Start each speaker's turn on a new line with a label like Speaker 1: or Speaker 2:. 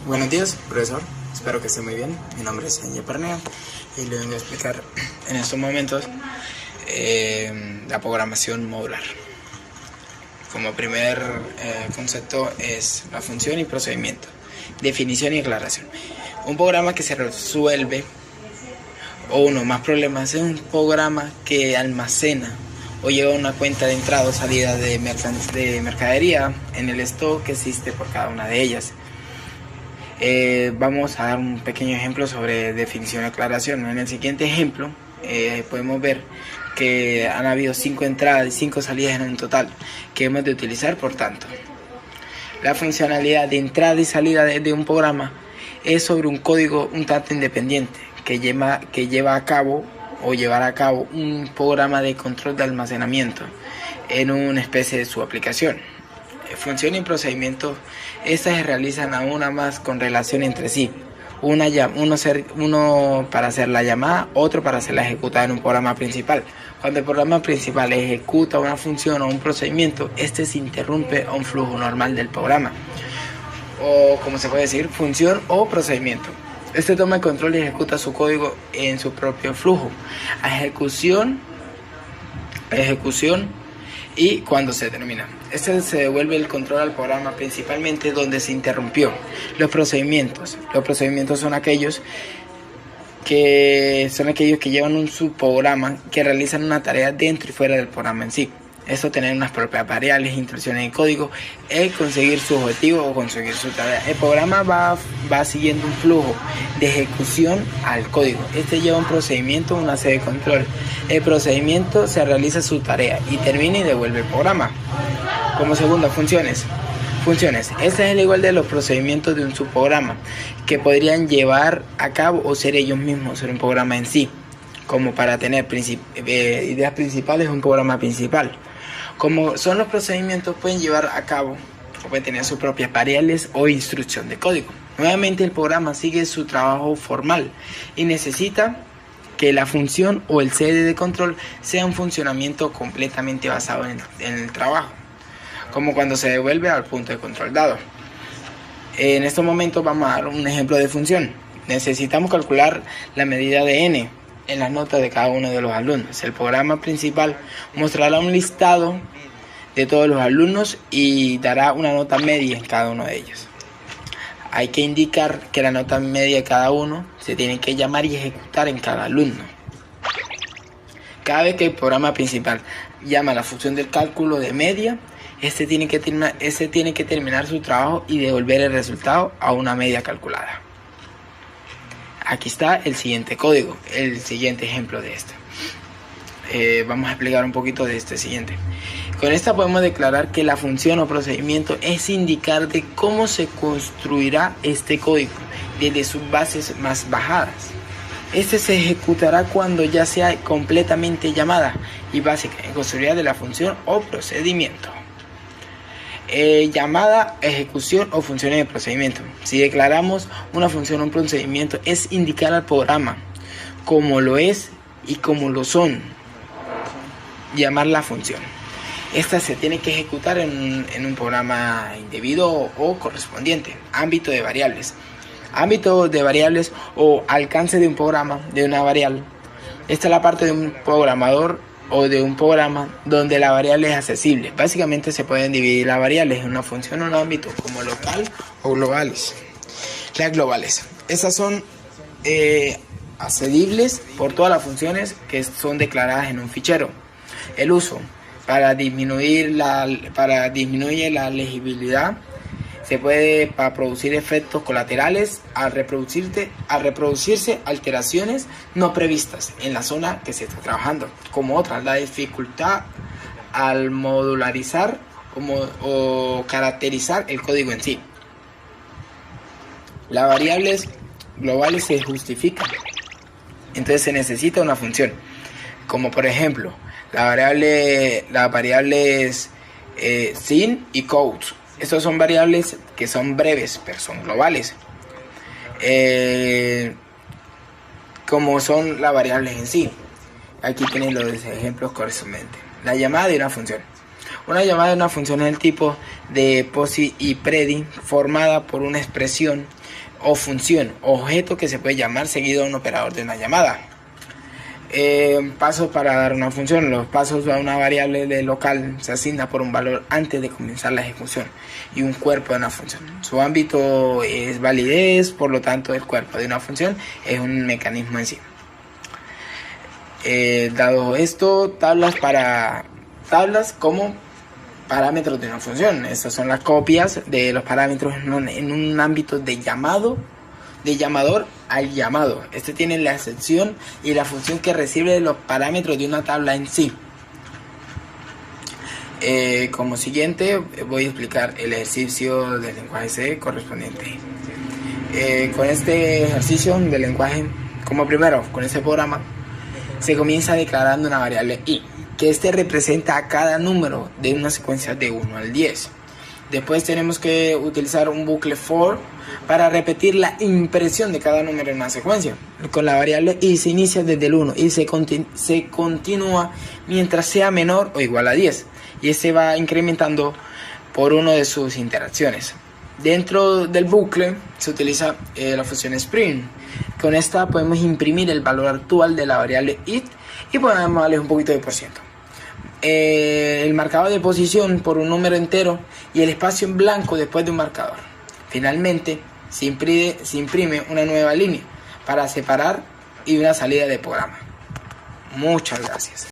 Speaker 1: Buenos días, profesor. Espero que esté muy bien. Mi nombre es Ángel Pernea y le vengo a explicar en estos momentos la programación modular. Como primer concepto es la función y procedimiento, definición y aclaración. Un programa que se resuelve o uno más problemas es un programa que almacena o lleva una cuenta de entrada o salida de mercadería en el stock que existe por cada una de ellas. Vamos a dar un pequeño ejemplo sobre definición y aclaración. En el siguiente ejemplo podemos ver que han habido 5 entradas y 5 salidas en un total que hemos de utilizar. Por tanto, la funcionalidad de entrada y salida de un programa es sobre un código un tanto independiente que llevará a cabo un programa de control de almacenamiento en una especie de su aplicación. Función y procedimientos, estas se realizan a una más con relación entre sí. Uno para hacer la llamada, otro para hacerla ejecutada en un programa principal. Cuando el programa principal ejecuta una función o un procedimiento, este se interrumpe a un flujo normal del programa, o como se puede decir, función o procedimiento. Este toma el control y ejecuta su código en su propio flujo, a ejecución y cuando se termina. Se devuelve el control al programa principalmente donde se interrumpió. Los procedimientos son aquellos que llevan un subprograma que realizan una tarea dentro y fuera del programa en sí. Esto tener unas propias variables, instrucciones en código, es conseguir su objetivo o conseguir su tarea. El programa va siguiendo un flujo de ejecución al código. Este lleva un procedimiento, una serie de control. El procedimiento se realiza su tarea y termina y devuelve el programa. Como segunda, funciones. Este es el igual de los procedimientos de un subprograma que podrían llevar a cabo o ser ellos mismos ser un programa en sí. Como para tener ideas principales, un programa principal. Como son los procedimientos, pueden llevar a cabo o pueden tener sus propias variables o instrucción de código. Nuevamente el programa sigue su trabajo formal y necesita que la función o el sede de control sea un funcionamiento completamente basado en el trabajo, como cuando se devuelve al punto de control dado. En estos momentos vamos a dar un ejemplo de función. Necesitamos calcular la medida de n en las notas de cada uno de los alumnos. El programa principal mostrará un listado de todos los alumnos y dará una nota media en cada uno de ellos. Hay que indicar que la nota media de cada uno se tiene que llamar y ejecutar en cada alumno. Cada vez que el programa principal llama a la función del cálculo de media, este tiene que terminar su trabajo y devolver el resultado a una media calculada. Aquí está el siguiente código, el siguiente ejemplo de esto. Vamos a explicar un poquito de este siguiente. Con esta podemos declarar que la función o procedimiento es indicar de cómo se construirá este código desde sus bases más bajadas. Este se ejecutará cuando ya sea completamente llamada y básica en construir de la función o procedimiento. Llamada, ejecución o funciones de procedimiento. Si declaramos una función o un procedimiento, es indicar al programa cómo lo es y cómo lo son. Llamar la función. Esta se tiene que ejecutar en un programa indebido o correspondiente. Ámbito de variables. Ámbito de variables o alcance de un programa, de una variable. Esta es la parte de un programador o de un programa donde la variable es accesible. Básicamente se pueden dividir las variables en una función o un ámbito como local o globales. Las globales, estas son accesibles por todas las funciones que son declaradas en un fichero. El uso para disminuir la legibilidad se puede para producir efectos colaterales al reproducirse alteraciones no previstas en la zona que se está trabajando, como otras, la dificultad al modularizar o caracterizar el código en sí. Las variables globales se justifican, entonces se necesita una función, como por ejemplo las variables sin y count. Estas son variables que son breves, pero son globales. Como son las variables en sí. Aquí tienen los ejemplos correspondientes. La llamada de una función. Una llamada es una función del tipo de POSI y PREDI formada por una expresión o función, objeto que se puede llamar seguido a un operador de una llamada. Pasos para dar una función. Los pasos a una variable de local se asigna por un valor antes de comenzar la ejecución y un cuerpo de una función. Su ámbito es validez, por lo tanto el cuerpo de una función es un mecanismo en sí. Dado esto, tablas como parámetros de una función. Estas son las copias de los parámetros en un ámbito de llamador al llamado. Este tiene la excepción y la función que recibe los parámetros de una tabla en sí. Como siguiente voy a explicar el ejercicio del lenguaje C correspondiente. Con este ejercicio del lenguaje, como primero, con este programa, se comienza declarando una variable i, que representa a cada número de una secuencia de 1 al 10. Después tenemos que utilizar un bucle for para repetir la impresión de cada número en una secuencia. Con la variable i se inicia desde el 1 y se continúa mientras sea menor o igual a 10. Y va incrementando por uno de sus interacciones. Dentro del bucle se utiliza la función sprint. Con esta podemos imprimir el valor actual de la variable it y podemos darle un poquito de por ciento. El marcador de posición por un número entero y el espacio en blanco después de un marcador. Finalmente se imprime una nueva línea para separar y una salida de programa. Muchas gracias.